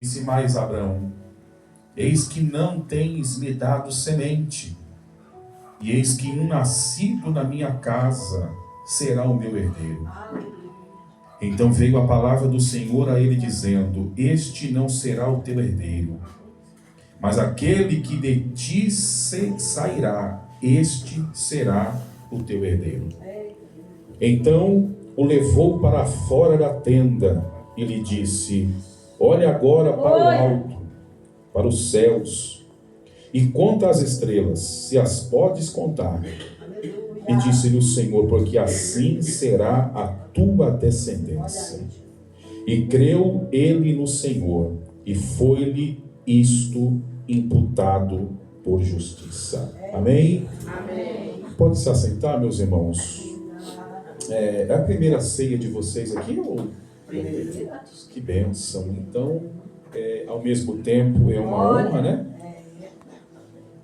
Disse mais Abraão: eis que não tens me dado semente, e eis que um nascido na minha casa será o meu herdeiro. Então veio a palavra do Senhor a ele dizendo: este não será o teu herdeiro, mas aquele que de ti sairá, este será o teu herdeiro. Então o levou para fora da tenda e lhe disse: olha agora para o alto, para os céus, e conta as estrelas, se as podes contar. E disse-lhe o Senhor: porque assim será a tua descendência. E creu ele no Senhor, e foi-lhe isto imputado por justiça. Amém? Amém. Pode se assentar, meus irmãos. É a primeira ceia de vocês aqui? Ou... Que bênção. Então, ao mesmo tempo é uma honra, né?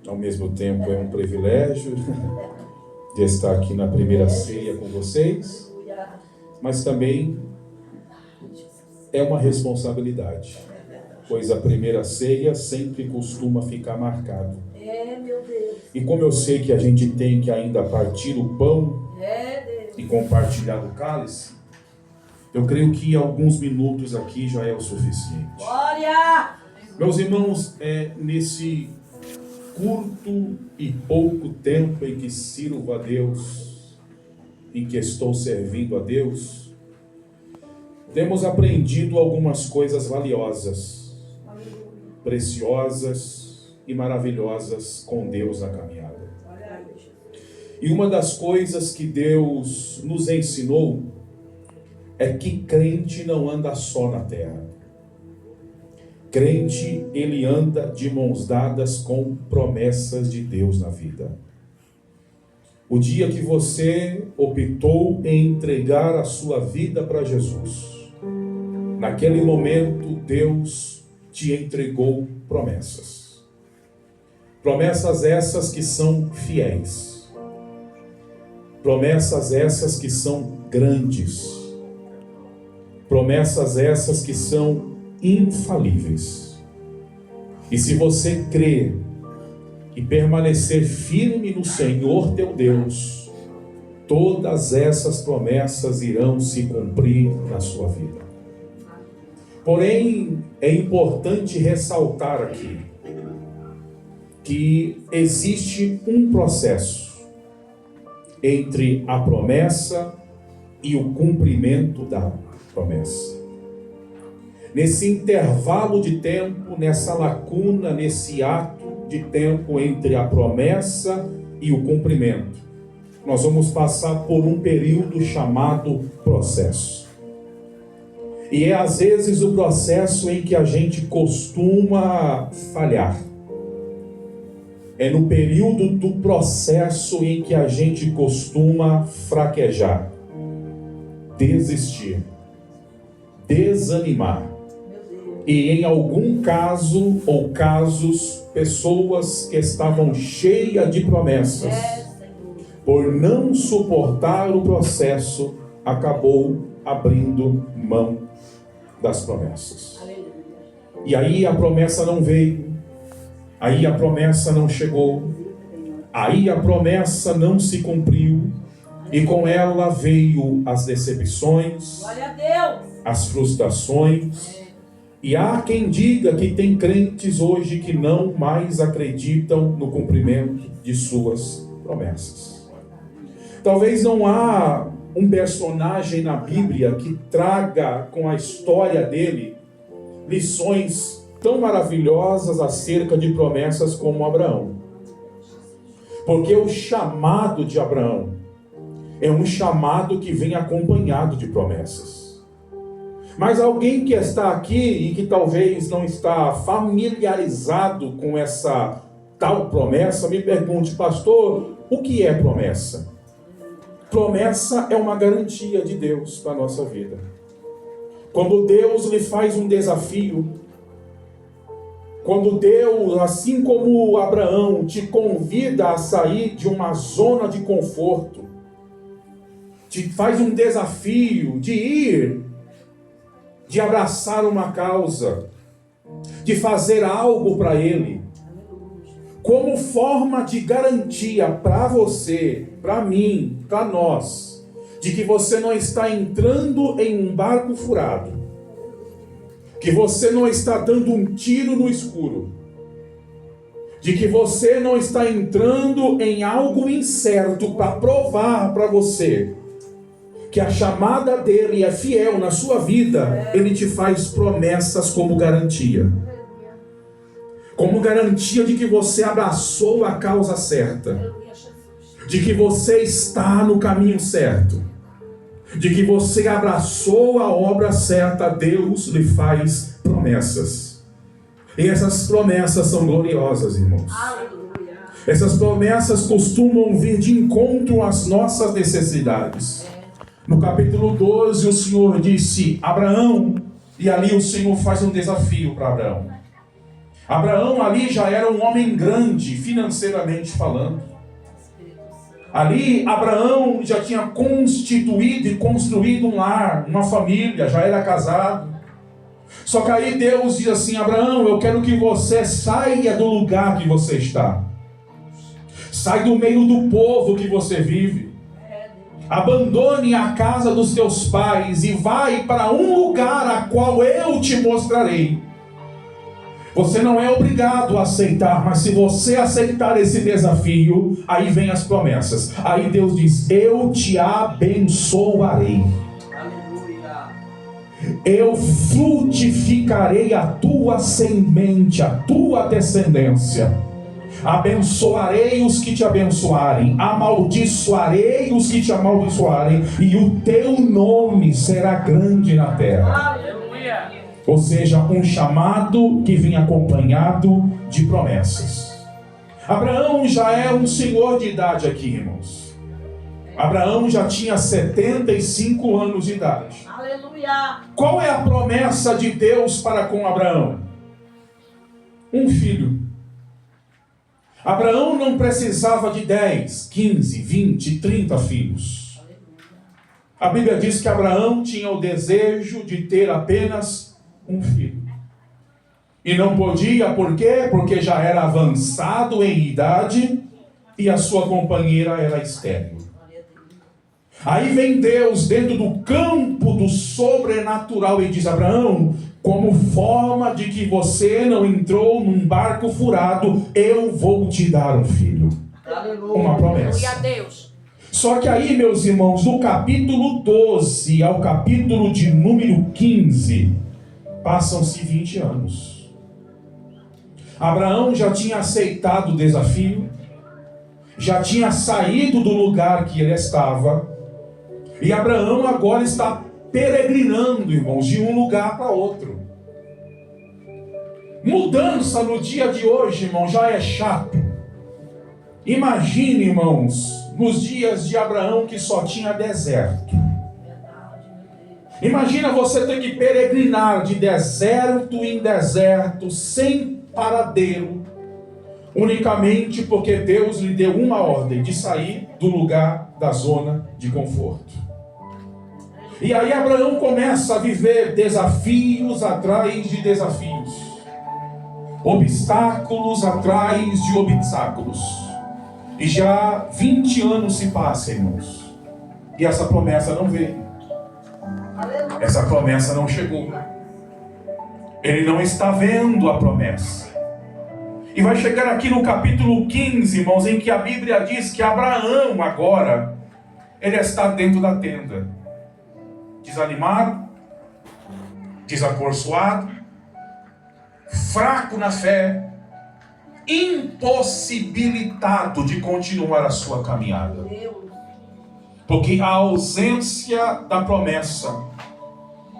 Ao mesmo tempo é um privilégio de estar aqui na primeira ceia com vocês, mas também é uma responsabilidade, pois a primeira ceia sempre costuma ficar marcado. E como eu sei que a gente tem que ainda partir o pão e compartilhar o cálice, eu creio que alguns minutos aqui já é o suficiente. Glória! Meus irmãos, nesse curto e pouco tempo em que sirvo a Deus, em que estou servindo a Deus, temos aprendido algumas coisas valiosas, preciosas e maravilhosas com Deus na caminhada. E uma das coisas que Deus nos ensinou é que crente não anda só na terra. Crente, ele anda de mãos dadas com promessas de Deus na vida. O dia que você optou em entregar a sua vida para Jesus, naquele momento Deus te entregou promessas. Promessas essas que são fiéis. Promessas essas que são grandes. Promessas essas que são infalíveis. E se você crer e permanecer firme no Senhor teu Deus, todas essas promessas irão se cumprir na sua vida. Porém, é importante ressaltar aqui que existe um processo entre a promessa e o cumprimento da promessa. Nesse intervalo de tempo, nessa lacuna, nesse ato de tempo entre a promessa e o cumprimento, nós vamos passar por um período chamado processo. E é às vezes o processo em que a gente costuma falhar. É no período do processo em que a gente costuma fraquejar, desistir, desanimar. E em algum caso ou casos, pessoas que estavam cheias de promessas, por não suportar o processo, acabou abrindo mão das promessas. E aí a promessa não veio, aí a promessa não chegou, aí a promessa não se cumpriu, e com ela veio as decepções, as frustrações. E há quem diga que tem crentes hoje que não mais acreditam no cumprimento de suas promessas. Talvez não há um personagem na Bíblia que traga com a história dele lições tão maravilhosas acerca de promessas como Abraão. Porque o chamado de Abraão é um chamado que vem acompanhado de promessas. Mas alguém que está aqui e que talvez não está familiarizado com essa tal promessa, me pergunte: pastor, o que é promessa? Promessa é uma garantia de Deus para a nossa vida. Quando Deus lhe faz um desafio, quando Deus, assim como Abraão, te convida a sair de uma zona de conforto, te faz um desafio de ir, de abraçar uma causa, de fazer algo para Ele, como forma de garantia para você, para mim, para nós, de que você não está entrando em um barco furado, que você não está dando um tiro no escuro, de que você não está entrando em algo incerto para provar para você que a chamada dele é fiel na sua vida. Ele te faz promessas como garantia. Como garantia de que você abraçou a causa certa. De que você está no caminho certo. De que você abraçou a obra certa. Deus lhe faz promessas. E essas promessas são gloriosas, irmãos. Essas promessas costumam vir de encontro às nossas necessidades. No capítulo 12, o Senhor disse: Abraão, e ali o Senhor faz um desafio para Abraão. Abraão ali já era um homem grande, financeiramente falando. Ali Abraão já tinha constituído e construído um lar, uma família, já era casado. Só que aí Deus diz assim: Abraão, eu quero que você saia do lugar que você está. Sai do meio do povo que você vive. Abandone a casa dos teus pais e vai para um lugar a qual eu te mostrarei. Você não é obrigado a aceitar, mas se você aceitar esse desafio, aí vem as promessas. Aí Deus diz: eu te abençoarei. Aleluia. Eu frutificarei a tua semente, a tua descendência. Abençoarei os que te abençoarem, amaldiçoarei os que te amaldiçoarem, e o teu nome será grande na terra. Aleluia. Ou seja, um chamado que vem acompanhado de promessas. Abraão já é um senhor de idade aqui, irmãos. Abraão já tinha 75 anos de idade. Aleluia. Qual é a promessa de Deus para com Abraão? Um filho. Abraão não precisava de 10, 15, 20, 30 filhos. A Bíblia diz que Abraão tinha o desejo de ter apenas um filho. E não podia, por quê? Porque já era avançado em idade e a sua companheira era estéril. Aí vem Deus dentro do campo do sobrenatural e diz: Abraão, como forma de que você não entrou num barco furado, eu vou te dar um filho. Aleluia. Uma promessa. Aleluia a Deus. Só que aí, meus irmãos, do capítulo 12 ao capítulo de número 15, passam-se 20 anos. Abraão já tinha aceitado o desafio, já tinha saído do lugar que ele estava, e Abraão agora está peregrinando, irmãos, de um lugar para outro. Mudança no dia de hoje, irmão, já é chato. Imagine, irmãos, nos dias de Abraão que só tinha deserto. Imagina você ter que peregrinar de deserto em deserto, sem paradeiro, unicamente porque Deus lhe deu uma ordem de sair do lugar da zona de conforto. E aí Abraão começa a viver desafios atrás de desafios, obstáculos atrás de obstáculos. E já 20 anos se passam, irmãos, e essa promessa não veio. Essa promessa não chegou. Ele não está vendo a promessa. E vai chegar aqui no capítulo 15, irmãos, em que a Bíblia diz que Abraão agora, ele está dentro da tenda, desanimado, desacorçoado, fraco na fé, impossibilitado de continuar a sua caminhada. Porque a ausência da promessa,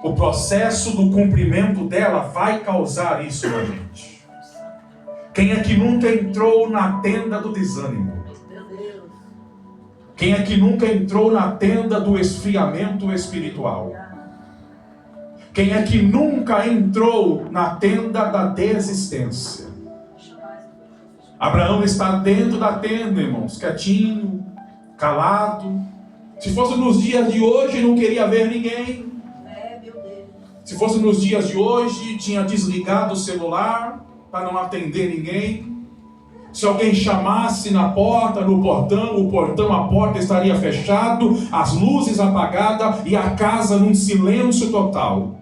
o processo do cumprimento dela vai causar isso na gente. Quem é que nunca entrou na tenda do desânimo? Quem é que nunca entrou na tenda do esfriamento espiritual? Quem é que nunca entrou na tenda da desistência? Abraão está dentro da tenda, irmãos, quietinho, calado. Se fosse nos dias de hoje, não queria ver ninguém. Se fosse nos dias de hoje, tinha desligado o celular para não atender ninguém. Se alguém chamasse na porta, no portão, a porta estaria fechado, as luzes apagadas e a casa num silêncio total.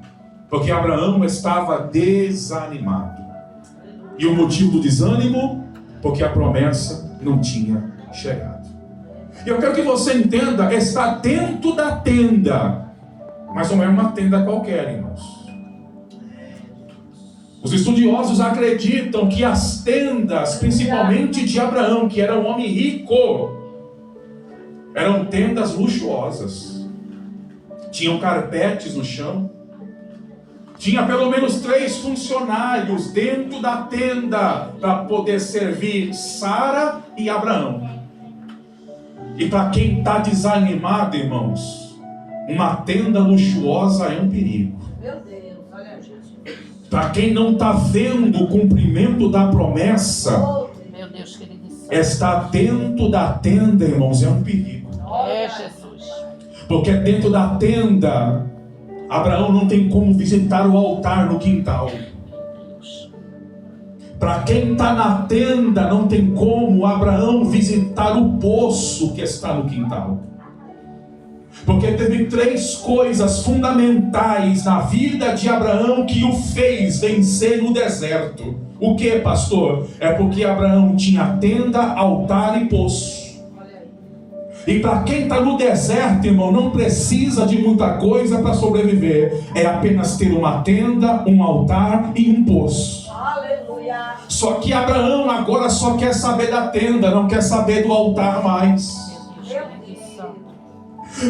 Porque Abraão estava desanimado. E o motivo do desânimo? Porque a promessa não tinha chegado. E eu quero que você entenda, está dentro da tenda. Mas não é uma tenda qualquer, irmãos. Os estudiosos acreditam que as tendas, principalmente de Abraão, que era um homem rico, eram tendas luxuosas. Tinham carpetes no chão. Tinha pelo menos 3 funcionários dentro da tenda para poder servir Sara e Abraão. E para quem está desanimado, irmãos, uma tenda luxuosa é um perigo. Meu Deus, olha Jesus. Para quem não está vendo o cumprimento da promessa, Meu Deus, querido. estar dentro da tenda, irmãos, é um perigo. É Jesus. Porque dentro da tenda, Abraão não tem como visitar o altar no quintal. Para quem está na tenda, não tem como Abraão visitar o poço que está no quintal. Porque teve 3 coisas fundamentais na vida de Abraão que o fez vencer no deserto. O que, pastor? É porque Abraão tinha tenda, altar e poço. E para quem está no deserto, irmão, não precisa de muita coisa para sobreviver. É apenas ter uma tenda, um altar e um poço. Aleluia. Só que Abraão agora só quer saber da tenda, não quer saber do altar mais.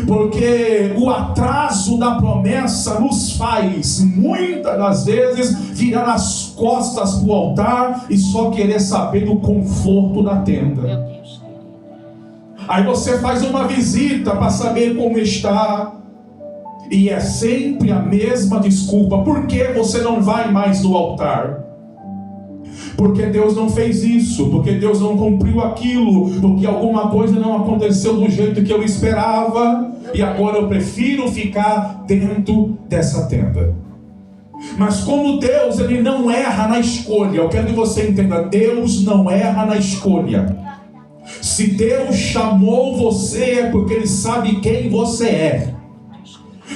Porque o atraso da promessa nos faz, muitas das vezes, virar as costas para o altar e só querer saber do conforto da tenda. Aí você faz uma visita para saber como está, e é sempre a mesma desculpa. Por que você não vai mais no altar? Porque Deus não fez isso, porque Deus não cumpriu aquilo, porque alguma coisa não aconteceu do jeito que eu esperava, e agora eu prefiro ficar dentro dessa tenda. Mas como Deus, Ele não erra na escolha, eu quero que você entenda, Deus não erra na escolha. Se Deus chamou você, é porque Ele sabe quem você é.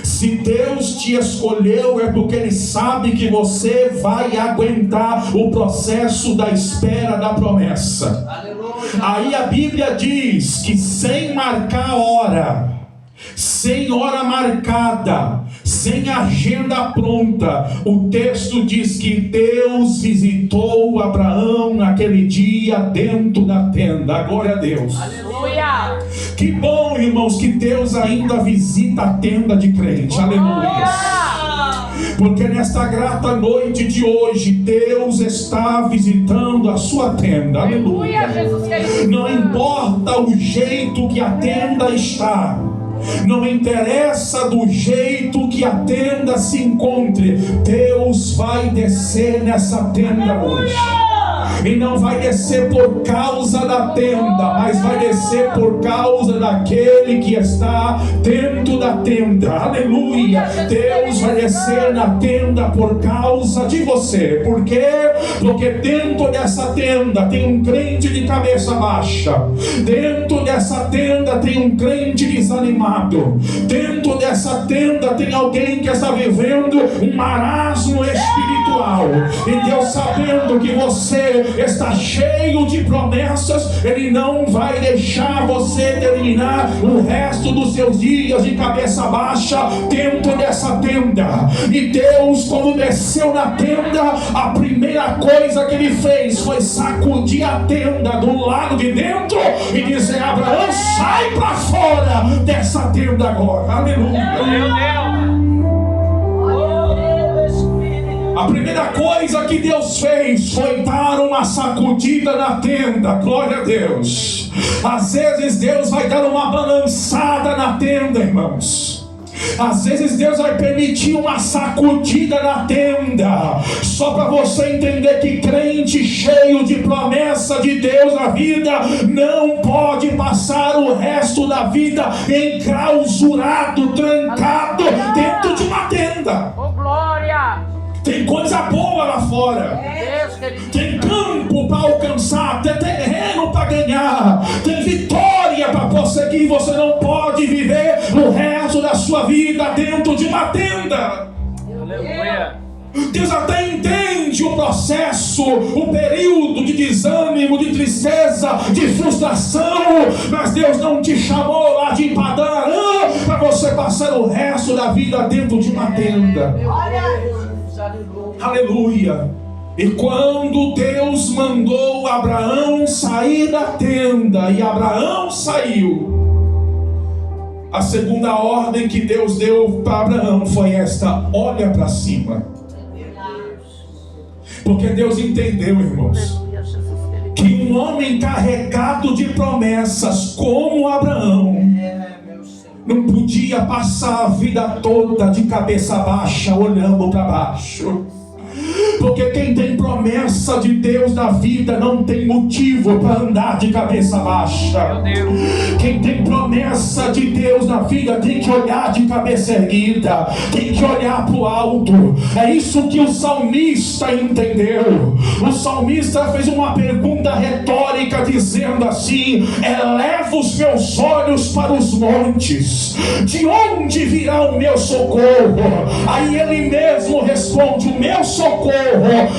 Se Deus te escolheu, é porque Ele sabe que você vai aguentar o processo da espera da promessa. Aleluia. Aí a Bíblia diz que sem marcar hora, sem hora marcada, sem agenda pronta, o texto diz que Deus visitou Abraão naquele dia dentro da tenda. Glória a Deus. Aleluia. Que bom, irmãos, que Deus ainda visita a tenda de crente. Aleluia. Porque nesta grata noite de hoje, Deus está visitando a sua tenda. Aleluia. Não importa o jeito que a tenda está, não interessa do jeito que a tenda se encontre, Deus vai descer nessa tenda hoje. E não vai descer por causa da tenda, mas vai descer por causa daquele que está dentro da tenda. Aleluia. Deus vai descer na tenda por causa de você. Por quê? Porque dentro dessa tenda tem um crente de cabeça baixa. Dentro dessa tenda tem um crente desanimado. Dentro dessa tenda tem alguém que está vivendo um marasmo espiritual. E Deus, sabendo que você está cheio de promessas, Ele não vai deixar você terminar o resto dos seus dias de cabeça baixa dentro dessa tenda. E Deus, quando desceu na tenda, a primeira coisa que Ele fez foi sacudir a tenda do lado de dentro e dizer: Abraão, sai para fora dessa tenda agora. Aleluia. Meu Deus. A primeira coisa que Deus fez foi dar uma sacudida na tenda. Glória a Deus. Às vezes Deus vai dar uma balançada na tenda, irmãos. Às vezes Deus vai permitir uma sacudida na tenda, só para você entender que crente cheio de promessa de Deus na vida não pode passar o resto da vida enclausurado, trancado dentro de uma tenda. Oh, glória! Tem coisa boa lá fora. Deus, querido. Tem campo para alcançar, tem terreno para ganhar, tem vitória para prosseguir. Você não pode viver o resto da sua vida dentro de uma tenda. Aleluia. Deus até entende o processo, o período de desânimo, de tristeza, de frustração, mas Deus não te chamou lá de Padã Arã para você passar o resto da vida dentro de uma tenda. Aleluia. E quando Deus mandou Abraão sair da tenda, e Abraão saiu, a segunda ordem que Deus deu para Abraão foi esta: olha para cima. Porque Deus entendeu, irmãos, que um homem carregado de promessas como Abraão não podia passar a vida toda de cabeça baixa, olhando para baixo. Porque quem tem promessa de Deus na vida não tem motivo para andar de cabeça baixa. Quem tem promessa de Deus na vida tem que olhar de cabeça erguida, tem que olhar para o alto. É isso que o salmista entendeu. O salmista fez uma pergunta retórica dizendo assim: eleva os meus olhos para os montes, de onde virá o meu socorro? Aí ele mesmo responde: o meu socorro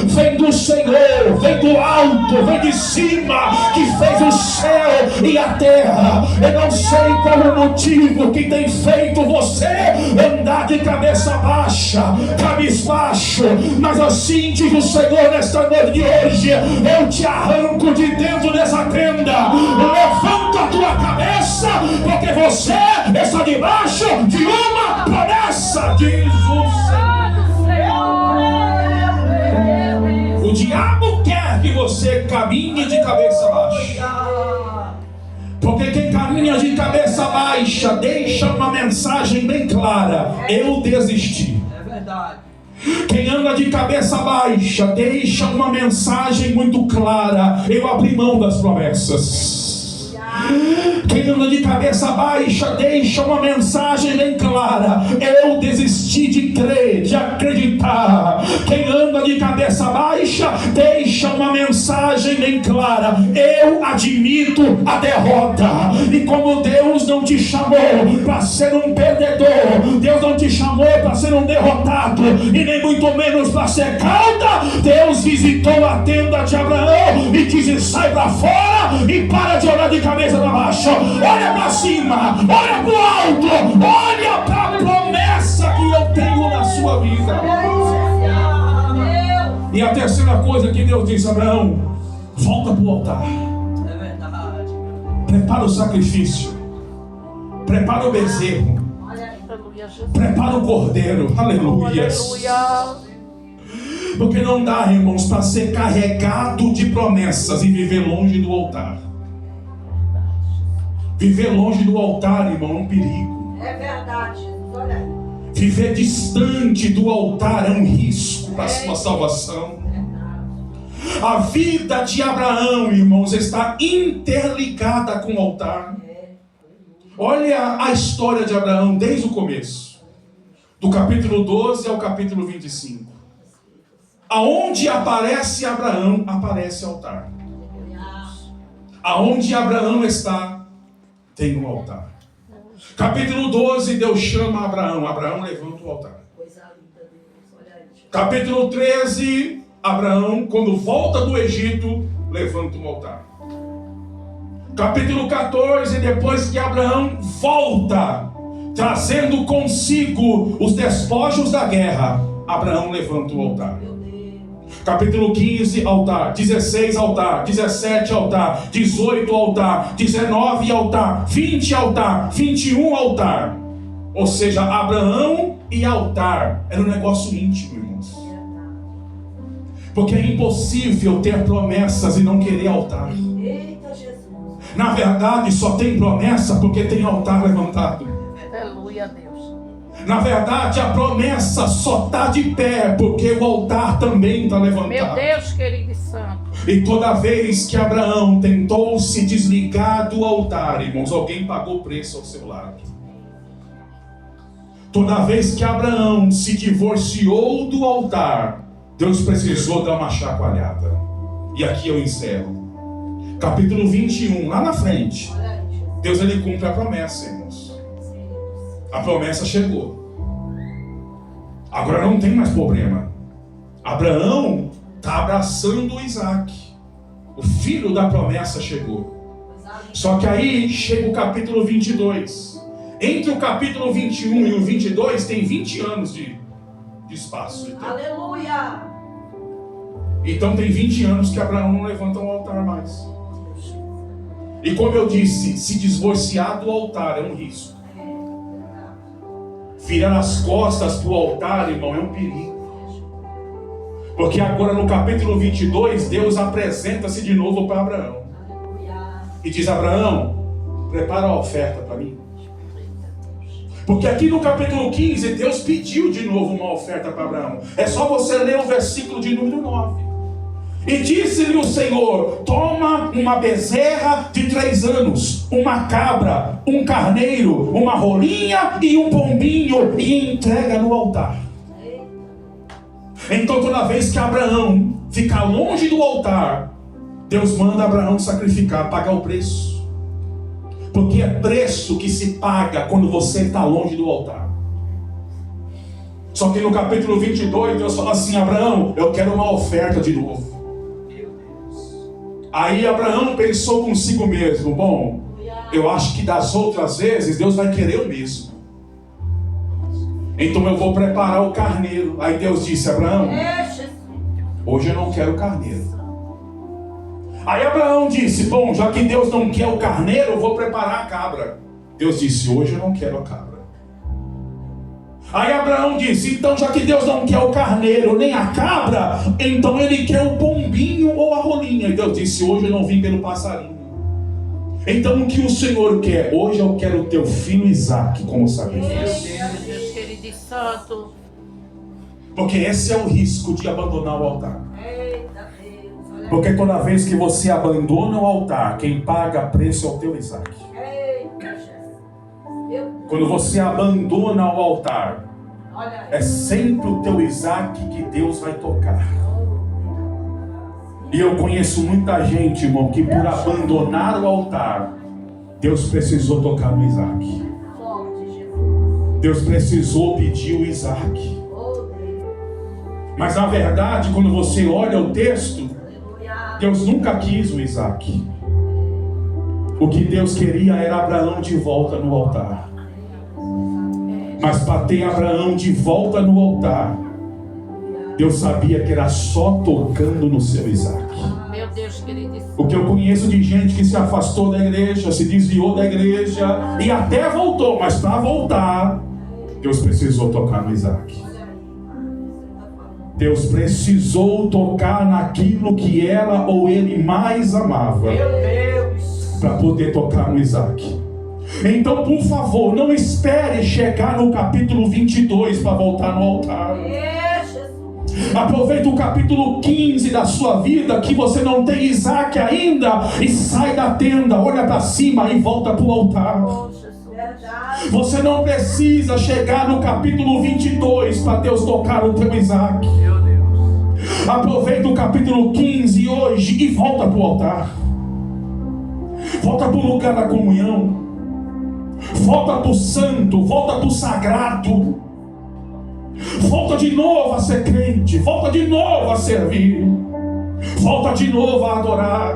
vem do Senhor, vem do alto, vem de cima, que fez o céu e a terra. Eu não sei qual o motivo que tem feito você andar de cabeça baixa, cabisbaixo, mas assim diz o Senhor nesta noite de hoje: eu te arranco de dentro dessa tenda, levanta a tua cabeça, porque você está debaixo de uma promessa, diz o Senhor. O diabo quer que você caminhe de cabeça baixa, porque quem caminha de cabeça baixa deixa uma mensagem bem clara: eu desisti. É verdade. Quem anda de cabeça baixa deixa uma mensagem muito clara: eu abri mão das promessas. Quem anda de cabeça baixa deixa uma mensagem bem clara: eu desisti de crer, de acreditar. Quem anda de cabeça baixa deixa uma mensagem bem clara: eu admito a derrota. E como Deus não te chamou para ser um perdedor, Deus não te chamou para ser um derrotado, e nem muito menos para ser cauda, Deus visitou a tenda de Abraão e disse: sai para fora e para de olhar de cabeça para baixo, olha para cima, olha para o alto, olha para a promessa que eu tenho na sua vida. E a terceira coisa que Deus disse a Abraão: volta para o altar. É verdade. Prepara o sacrifício, prepara o bezerro, prepara o cordeiro. Aleluia. Porque não dá, irmãos, para ser carregado de promessas e viver longe do altar. Viver longe do altar, irmão, é um perigo. É verdade, olha aí. Viver distante do altar é um risco para a sua salvação. A vida de Abraão, irmãos, está interligada com o altar. Olha a história de Abraão desde o começo, do capítulo 12 ao capítulo 25. Aonde aparece Abraão, aparece altar. Aonde Abraão está, tem um altar. Capítulo 12, Deus chama Abraão. Abraão levanta o altar. Capítulo 13, Abraão, quando volta do Egito, levanta um altar. Capítulo 14, depois que Abraão volta, trazendo consigo os despojos da guerra, Abraão levanta o altar. Capítulo 15, altar. 16, altar. 17, altar. 18, altar. 19, altar. 20, altar. 21, altar. Ou seja, Abraão e altar era um negócio íntimo, irmãos. Porque é impossível ter promessas e não querer altar. Eita Jesus. Na verdade, só tem promessa porque tem altar levantado. Aleluia, Deus. Na verdade, a promessa só está de pé porque o altar também está levantado. Meu Deus, querido e santo. E toda vez que Abraão tentou se desligar do altar, irmãos, alguém pagou o preço ao seu lado. Toda vez que Abraão se divorciou do altar, Deus precisou dar uma chacoalhada. E aqui eu encerro. Capítulo 21, lá na frente, Deus ele cumpre a promessa, irmãos. A promessa chegou. Agora não tem mais problema. Abraão está abraçando Isaac. O filho da promessa chegou. Só que aí chega o capítulo 22. Entre o capítulo 21 e o 22 tem 20 anos de espaço. Aleluia! Então tem 20 anos que Abraão não levanta um altar mais. E como eu disse, se divorciar do altar é um risco. Virar as costas para o altar, irmão, é um perigo. Porque agora no capítulo 22, Deus apresenta-se de novo para Abraão. E diz: Abraão, prepara a oferta para mim. Porque aqui no capítulo 15, Deus pediu de novo uma oferta para Abraão. É só você ler o versículo de número 9. E disse-lhe o Senhor: toma uma bezerra de 3 anos, uma cabra, um carneiro, uma rolinha e um pombinho, e entrega no altar. Então toda vez que Abraão ficar longe do altar, Deus manda Abraão sacrificar, pagar o preço. Porque é preço que se paga quando você está longe do altar. Só que no capítulo 22, Deus fala assim: Abraão, eu quero uma oferta de novo. Aí Abraão pensou consigo mesmo: bom, eu acho que das outras vezes Deus vai querer o mesmo. Então eu vou preparar o carneiro. Aí Deus disse: Abraão, hoje eu não quero carneiro. Aí Abraão disse: bom, já que Deus não quer o carneiro, eu vou preparar a cabra. Deus disse: hoje eu não quero a cabra. Aí Abraão disse: então já que Deus não quer o carneiro nem a cabra, então ele quer o pombinho ou a rolinha. E Deus disse: hoje eu não vim pelo passarinho. Então o que o Senhor quer? Hoje eu quero o teu filho Isaac como sacrifício. Meu Deus, querido e santo. Porque esse é o risco de abandonar o altar. Porque toda vez que você abandona o altar, quem paga preço é o teu Isaac. Quando você abandona o altar, é sempre o teu Isaac que Deus vai tocar. E eu conheço muita gente, irmão, que por abandonar o altar, Deus precisou tocar no Isaac. Deus precisou pedir o Isaac. Mas na verdade, quando você olha o texto, Deus nunca quis o Isaac. O que Deus queria era Abraão de volta no altar. Mas para ter Abraão de volta no altar, Deus sabia que era só tocando no seu Isaac. Meu Deus, querido. O que eu conheço de gente que se afastou da igreja, se desviou da igreja e até voltou, mas para voltar, Deus precisou tocar no Isaac. Deus precisou tocar naquilo que ela ou ele mais amava. Meu Deus. Para poder tocar no Isaac. Então, por favor, não espere chegar no capítulo 22 para voltar no altar. Aproveita o capítulo 15 da sua vida, que você não tem Isaac ainda, e sai da tenda, olha para cima e volta para o altar. Você não precisa chegar no capítulo 22 para Deus tocar o teu Isaac. Meu Deus. Aproveita o capítulo 15 hoje e volta para o altar. Volta para o lugar da comunhão. Volta para o santo, volta para o sagrado. Volta de novo a ser crente. Volta de novo a servir. Volta de novo a adorar.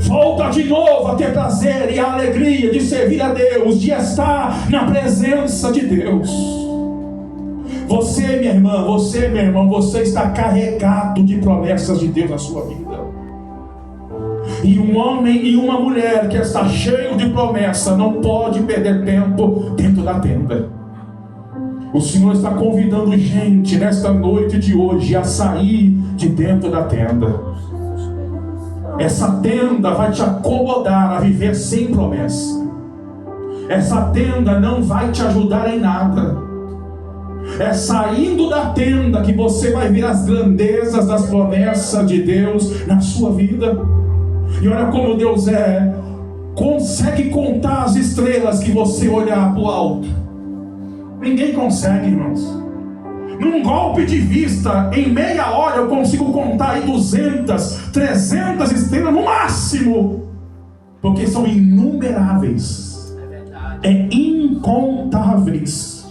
Volta de novo a ter prazer e a alegria de servir a Deus, de estar na presença de Deus. Você, minha irmã, você, meu irmão, você está carregado de promessas de Deus na sua vida. E um homem e uma mulher que está cheio de promessa não pode perder tempo dentro da tenda. O Senhor está convidando gente nesta noite de hoje a sair de dentro da tenda. Essa tenda vai te acomodar a viver sem promessa. Essa tenda não vai te ajudar em nada. É saindo da tenda que você vai ver as grandezas das promessas de Deus na sua vida. E olha como Deus consegue contar as estrelas que você olhar para o alto. Ninguém consegue, irmãos. Num golpe de vista, em meia hora eu consigo contar aí 200, 300 estrelas no máximo, porque são inumeráveis, incontáveis.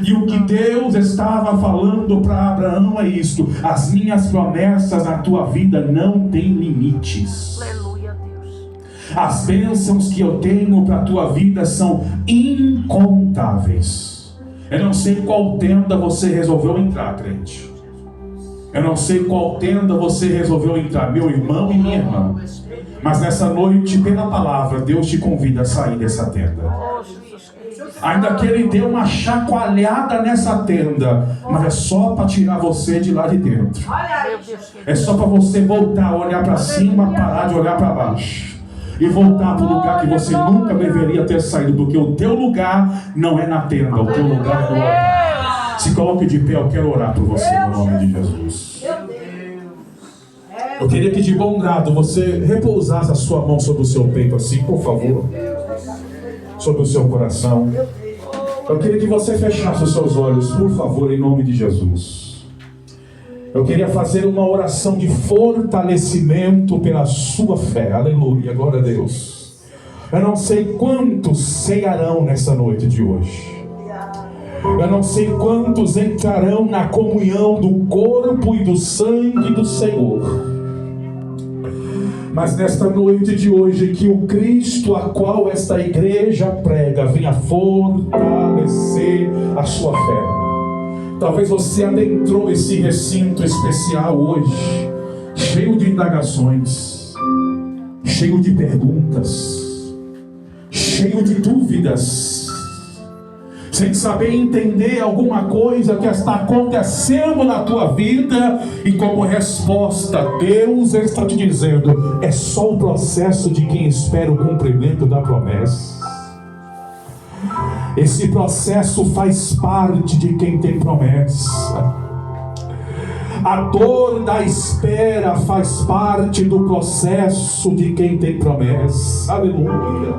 E o que Deus estava falando para Abraão é isto: as minhas promessas na tua vida não têm limites. Aleluia, Deus. As bênçãos que eu tenho para a tua vida são incontáveis. Eu não sei qual tenda você resolveu entrar, crente. Eu não sei qual tenda você resolveu entrar, meu irmão e minha irmã. Mas nessa noite, pela palavra, Deus te convida a sair dessa tenda. Ainda que Ele dê uma chacoalhada nessa tenda, mas é só para tirar você de lá de dentro. É só para você voltar a olhar para cima, parar de olhar para baixo. E voltar para o lugar que você nunca deveria ter saído, porque o teu lugar não é na tenda, o teu lugar é no altar. Se coloque de pé, eu quero orar por você no nome de Jesus. Eu queria que de bom grado você repousasse a sua mão sobre o seu peito assim, por favor, sobre o seu coração. Eu queria que você fechasse os seus olhos, por favor, em nome de Jesus. Eu queria fazer uma oração de fortalecimento pela sua fé. Aleluia, glória a Deus. Eu não sei quantos cearão nessa noite de hoje. Eu não sei quantos entrarão na comunhão do corpo e do sangue do Senhor. Mas nesta noite de hoje, que o Cristo a qual esta igreja prega venha fortalecer a sua fé. Talvez você adentrou esse recinto especial hoje, cheio de indagações, cheio de perguntas, cheio de dúvidas, sem saber entender alguma coisa que está acontecendo na tua vida, e como resposta, Deus está te dizendo: é só o processo de quem espera o cumprimento da promessa. Esse processo faz parte de quem tem promessa. A dor da espera faz parte do processo de quem tem promessa. Aleluia.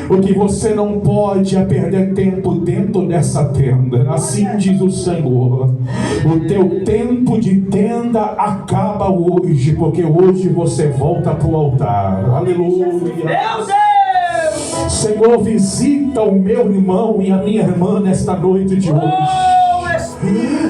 O que você não pode é perder tempo dentro dessa tenda. Assim diz o Senhor: o teu tempo de tenda acaba hoje, porque hoje você volta para o altar. Aleluia. Meu Deus! Senhor, visita o meu irmão e a minha irmã nesta noite de hoje.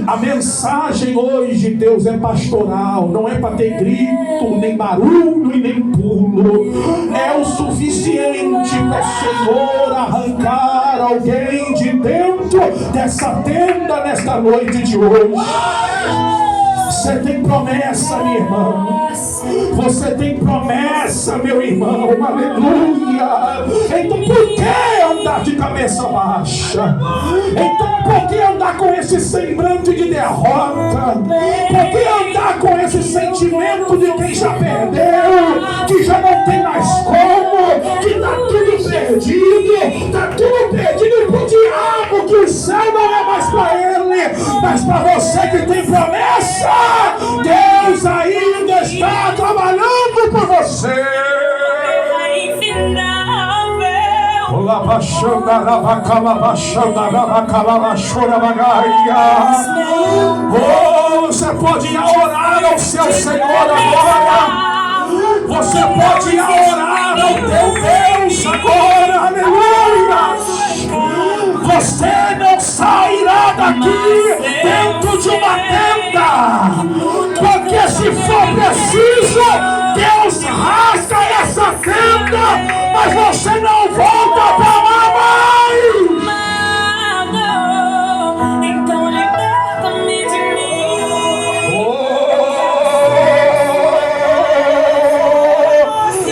A mensagem hoje, Deus, é pastoral. Não é para ter grito, nem barulho e nem pulo. É o suficiente para o Senhor arrancar alguém de dentro dessa tenda nesta noite de hoje. Você tem promessa, minha irmã. Você tem promessa, meu irmão. Aleluia. Então por que andar de cabeça baixa? Então por que andar com esse semblante de derrota? Por que andar com esse sentimento de quem já perdeu, que já não tem mais como, que está tudo perdido? Está tudo perdido pro diabo, que o céu não é mais para ele, mas para você que tem promessa. Deus ainda está trabalhando por você. Oh, você pode orar ao seu Senhor agora. Você pode orar ao teu Deus agora. Aleluia. Você não sairá daqui dentro de uma tenda, porque se for preciso, Deus rasga essa tenda, mas você não volta para lá mais. Então liberta-me de mim.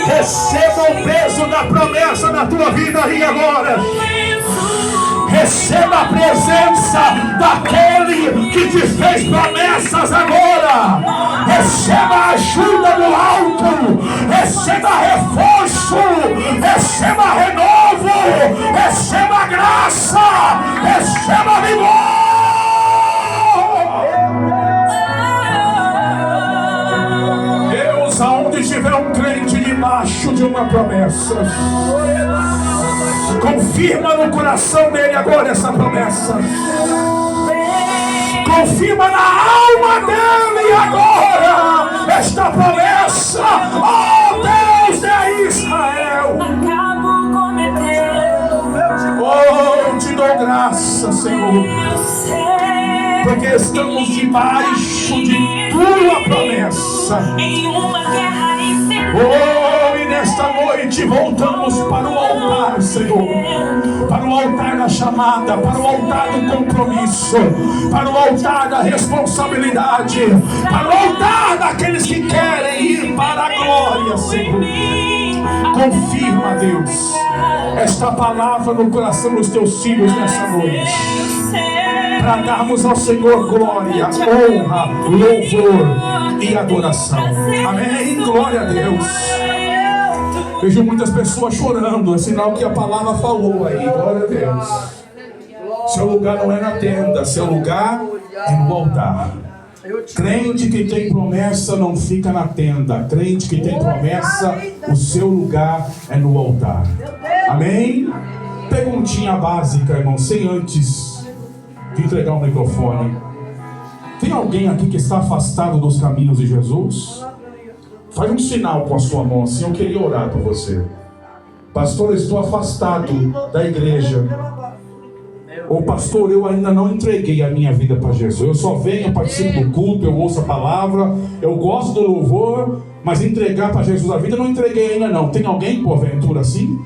Receba o peso da promessa na tua vida e agora. Receba a presença daquele que te fez promessas agora. Receba a ajuda do alto. Receba reforço. Receba renovo. Receba graça. Receba vigor. Onde tiver um crente debaixo de uma promessa, confirma no coração dele agora essa promessa. Confirma na alma dele agora esta promessa. Oh Deus de Israel, Acabo cometendo. oh, eu te dou graça, Senhor, Eu sei. porque estamos debaixo de tua promessa. Em uma guerra infinita. Oh, e nesta noite voltamos para o altar, Senhor, para o altar da chamada, para o altar do compromisso, para o altar da responsabilidade, para o altar daqueles que querem ir para a glória, Senhor. Confirma, Deus, esta palavra no coração dos teus filhos nessa noite, para darmos ao Senhor glória, honra, louvor e adoração. Amém? Glória a Deus. Vejo muitas pessoas chorando, é sinal que a palavra falou aí. Glória a Deus. Seu lugar não é na tenda, seu lugar é no altar. Crente que tem promessa não fica na tenda. Crente que tem promessa, o seu lugar é no altar. Amém? Perguntinha básica, irmão, sem antes de entregar o microfone. Tem alguém aqui que está afastado dos caminhos de Jesus? Faz um sinal com a sua mão assim, eu queria orar por você. Pastor, eu estou afastado da igreja. Ou pastor, eu ainda não entreguei a minha vida para Jesus. Eu só venho, eu participo do culto, eu ouço a palavra, eu gosto do louvor, mas entregar para Jesus a vida eu não entreguei ainda não. Tem alguém porventura assim?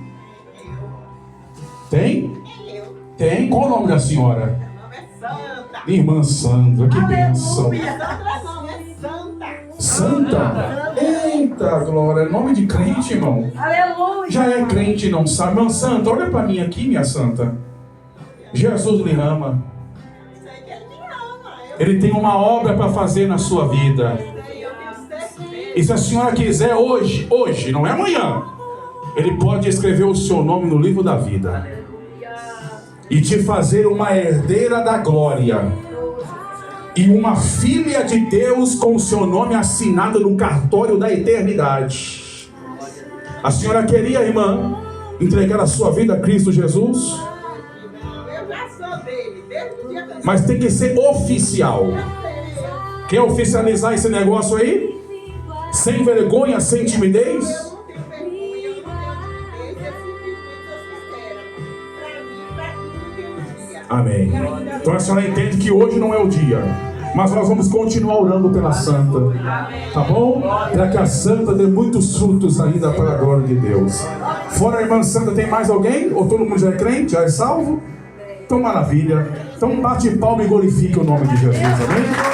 Tem? Tem? Qual o nome da senhora? Irmã Sandra, que bênção. Santa? Eita, glória. Nome de crente, irmão. Aleluia. Já é crente e não sabe. Irmã Santa, olha para mim aqui, minha Santa. Jesus lhe ama. Ele tem uma obra para fazer na sua vida. E se a senhora quiser hoje, não é amanhã, Ele pode escrever o seu nome no livro da vida e te fazer uma herdeira da glória e uma filha de Deus com o seu nome assinado no cartório da eternidade. A senhora queria, irmã, entregar a sua vida a Cristo Jesus? Mas tem que ser oficial. Quer oficializar esse negócio aí? Sem vergonha, sem timidez? Amém. Então a senhora entende que hoje não é o dia, mas nós vamos continuar orando pela Santa, tá bom? Para que a Santa dê muitos frutos ainda para a glória de Deus. Fora a irmã Santa, tem mais alguém? Ou todo mundo já é crente? Já é salvo? Então maravilha. Então bate palma e glorifique o nome de Jesus, amém?